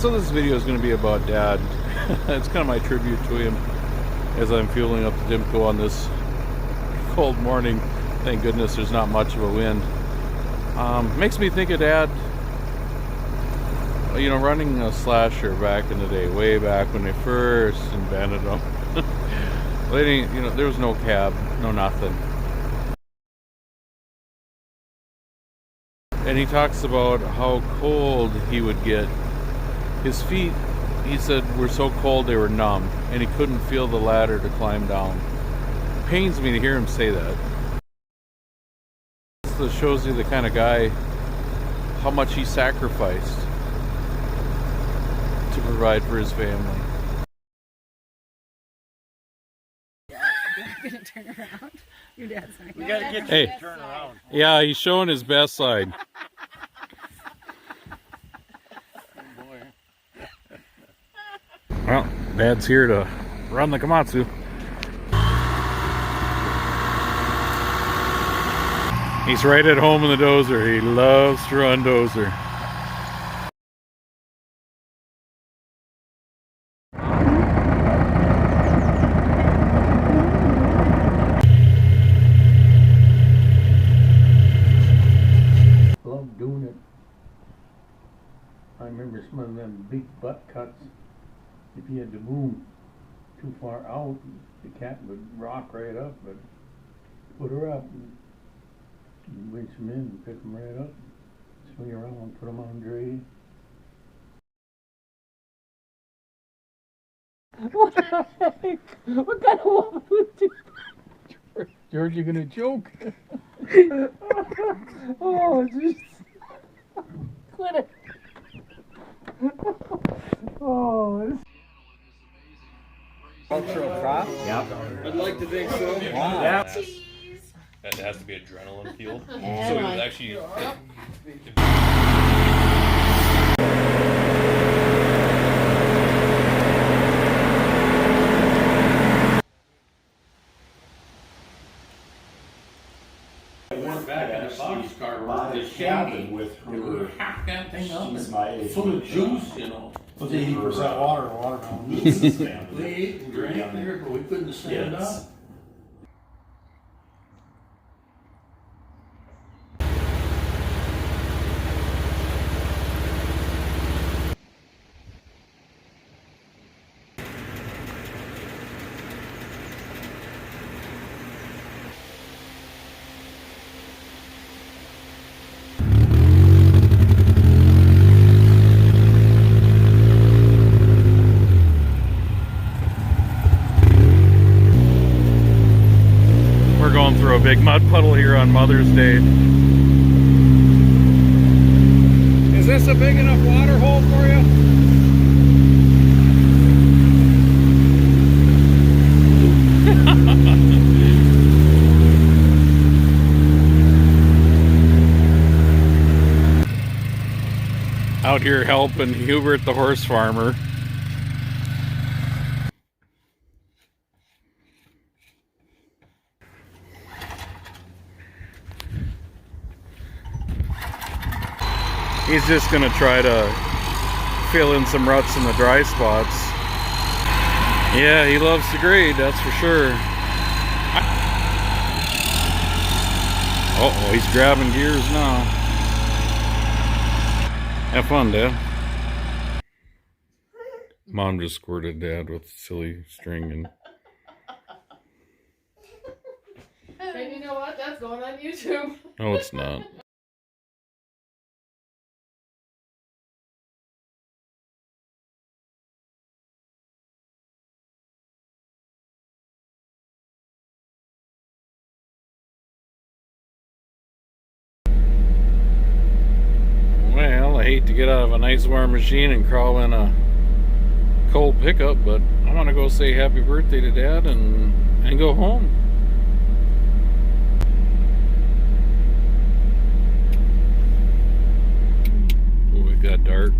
So this video is going to be about Dad. It's kind of my tribute to him as I'm fueling up the Dimco on this cold morning. Thank goodness there's not much of a wind. Makes me think of Dad, you know, running a slasher back in the day, way back when they first invented them. You know, there was no cab, no nothing. And he talks about how cold he would get. His feet, he said, were so cold they were numb, and he couldn't feel the ladder to climb down. It pains me to hear him say that. This shows you the kind of guy, how much he sacrificed to provide for his family. Gonna turn around. Your dad's not We gotta get you to turn around. Yeah, he's showing his best side. Well, Dad's here to run the Komatsu. He's right at home in the dozer. He loves to run dozer. Love doing it. I remember some of them big butt cuts. If you had to move too far out, the cat would rock right up, but put her up and winch them in and pick them right up, swing around, put them on dray. What kind of woman would do that? George, you're gonna choke. Oh, jeez. Quit it. Oh, this. Cultural crop? Yep. I'd like to think so. Wow. That has to be adrenaline fueled. Yeah, So it like- was actually. Went back in a box car with the cabin with her. Hack that thing up. She's my age. Full of juice, you know. Was 80% water, watermelon. We ate and drank there, but we couldn't stand up. Going through a big mud puddle here on Mother's Day. Is this a big enough water hole for you? Out here helping Hubert the horse farmer. He's just gonna try to fill in some ruts in the dry spots. Yeah, he loves to grade, that's for sure. Uh-oh, he's grabbing gears now. Have fun, Dad. Mom just squirted Dad with silly string and... And you know what? That's going on YouTube. No, it's not. Well, I hate to get out of a nice warm machine and crawl in a cold pickup, but I want to go say happy birthday to Dad and go home. Oh, it got dark.